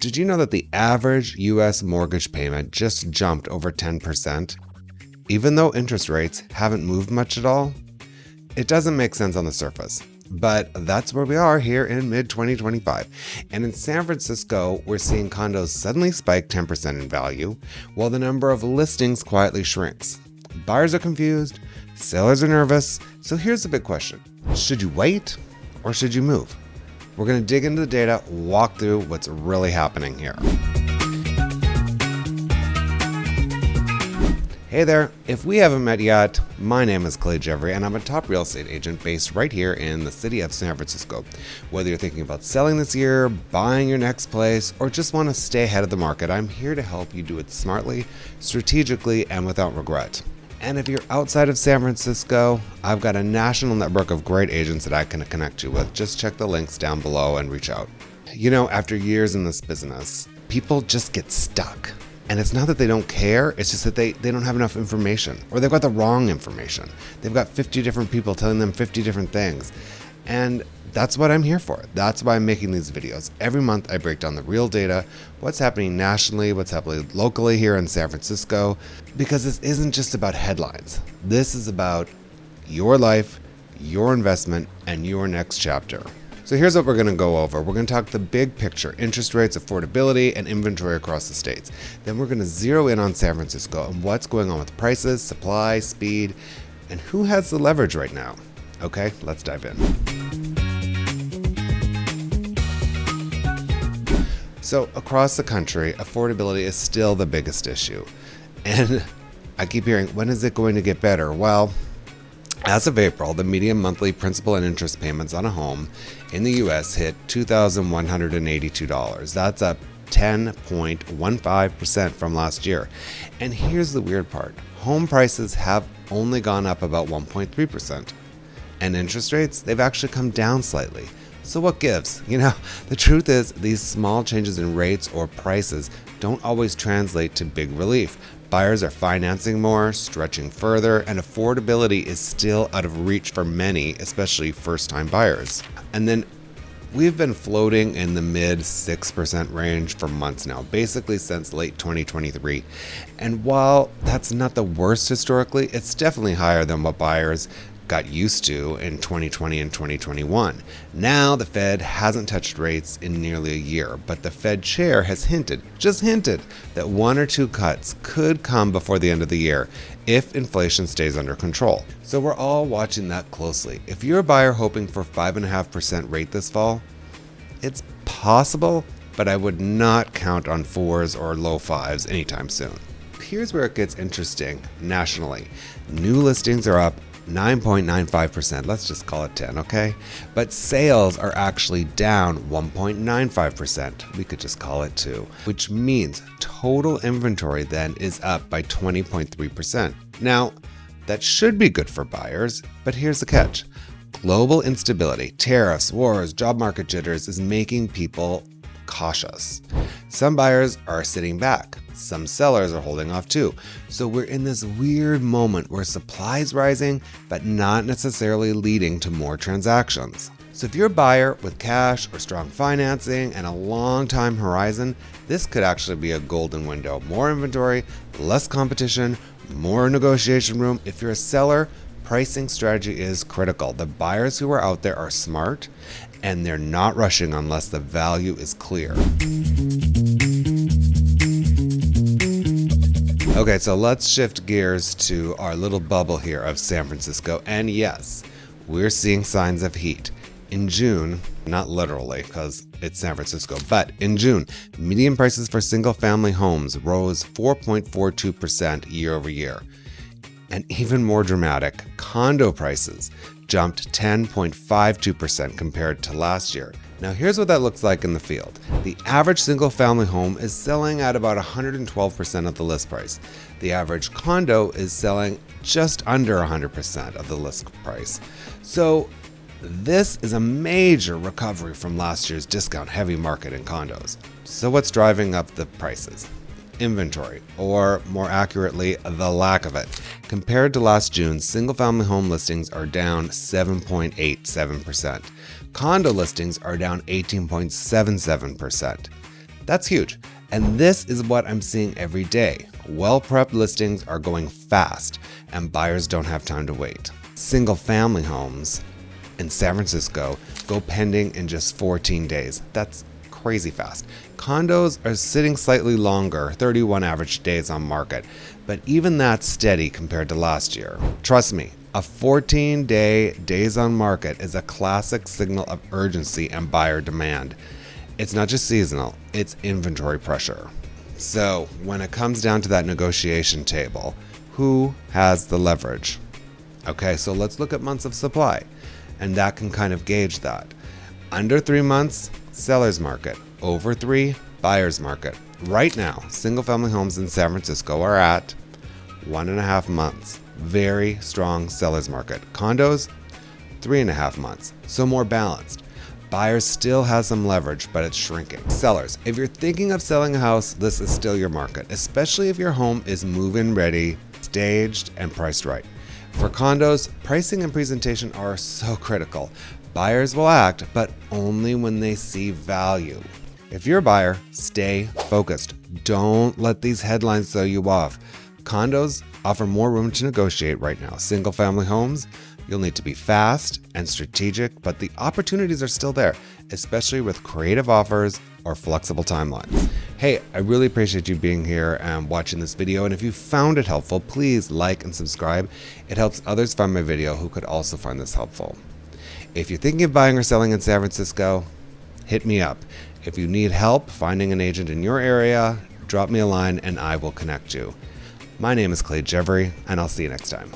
Did you know that the average US mortgage payment just jumped over 10%? Even though interest rates haven't moved much at all? It doesn't make sense on the surface, but that's where we are here in mid-2025. And in San Francisco, we're seeing condos suddenly spike 10% in value, while the number of listings quietly shrinks. Buyers are confused, sellers are nervous, so here's the big question. Should you wait or should you move? We're going to dig into the data, walk through what's really happening here. Hey there, if we haven't met yet, my name is Clay Gjevre and I'm a top real estate agent based right here in the city of San Francisco. Whether you're thinking about selling this year, buying your next place, or just want to stay ahead of the market, I'm here to help you do it smartly, strategically, and without regret. And if you're outside of San Francisco, I've got a national network of great agents that I can connect you with. Just check the links down below and reach out. You know, after years in this business, people just get stuck. And it's not that they don't care, it's just that they don't have enough information, or they've got the wrong information. They've got 50 different people telling them 50 different things. And that's what I'm here for. That's why I'm making these videos. Every month I break down the real data, what's happening nationally, what's happening locally here in San Francisco, because this isn't just about headlines. This is about your life, your investment, and your next chapter. So here's what we're going to go over. We're going to talk the big picture, interest rates, affordability, and inventory across the states. Then we're going to zero in on San Francisco and what's going on with prices, supply, speed, and who has the leverage right now. Okay, let's dive in. So across the country, affordability is still the biggest issue. And I keep hearing, when is it going to get better? Well, as of April, the median monthly principal and interest payments on a home in the US hit $2,182. That's up 10.15% from last year. And here's the weird part. Home prices have only gone up about 1.3%. And interest rates, they've actually come down slightly. So what gives? You know, the truth is these small changes in rates or prices don't always translate to big relief. Buyers are financing more, stretching further, and affordability is still out of reach for many, especially first-time buyers. And then we've been floating in the mid 6% range for months now, basically since late 2023. And while that's not the worst historically, it's definitely higher than what buyers got used to in 2020 and 2021. Now the Fed hasn't touched rates in nearly a year, but the Fed chair has just hinted, that one or two cuts could come before the end of the year if inflation stays under control. So we're all watching that closely. If you're a buyer hoping for 5.5% rate this fall, it's possible, but I would not count on 4s or low 5s anytime soon. Here's where it gets interesting nationally. New listings are up 9.95%, let's just call it 10, okay? But sales are actually down 1.95%, we could just call it 2, which means total inventory then is up by 20.3%. Now, that should be good for buyers, but here's the catch. Global instability, tariffs, wars, job market jitters is making people cautious. Some buyers are sitting back. Some sellers are holding off too. So we're in this weird moment where supply is rising, but not necessarily leading to more transactions. So if you're a buyer with cash or strong financing and a long time horizon, this could actually be a golden window. More inventory, less competition, more negotiation room. If you're a seller, pricing strategy is critical. The buyers who are out there are smart and they're not rushing unless the value is clear. Okay, so let's shift gears to our little bubble here of San Francisco. And yes, we're seeing signs of heat. In June, not literally because it's San Francisco, but in June, median prices for single-family homes rose 4.42% year over year. And even more dramatic, condo prices jumped 10.52% compared to last year. Now here's what that looks like in the field. The average single-family home is selling at about 112% of the list price. The average condo is selling just under 100% of the list price. So this is a major recovery from last year's discount-heavy market in condos. So what's driving up the prices? Inventory, or more accurately, the lack of it. Compared to last June, single-family home listings are down 7.87%. Condo listings are down 18.77%. That's huge. And this is what I'm seeing every day. Well-prepped listings are going fast, and buyers don't have time to wait. Single-family homes in San Francisco go pending in just 14 days. That's crazy fast. Condos are sitting slightly longer, 31 average days on market, but even that's steady compared to last year. Trust me, a 14-day days on market is a classic signal of urgency and buyer demand. It's not just seasonal, it's inventory pressure. So when it comes down to that negotiation table, who has the leverage? Okay, so let's look at months of supply, and that can kind of gauge that. Under 3 months, seller's market. Over 3, buyer's market. Right now, single-family homes in San Francisco are at 1.5 months. Very strong seller's market. Condos, 3.5 months, so more balanced. Buyers still has some leverage, but it's shrinking. Sellers, if you're thinking of selling a house, this is still your market, especially if your home is move-in ready, staged, and priced right. For condos, pricing and presentation are so critical. Buyers will act, but only when they see value. If you're a buyer, stay focused. Don't let these headlines throw you off. Condos offer more room to negotiate right now. Single-family homes, you'll need to be fast and strategic, but the opportunities are still there, especially with creative offers or flexible timelines. Hey, I really appreciate you being here and watching this video, and if you found it helpful, please like and subscribe. It helps others find my video who could also find this helpful. If you're thinking of buying or selling in San Francisco, hit me up. If you need help finding an agent in your area, drop me a line and I will connect you. My name is Clay Gjevre, and I'll see you next time.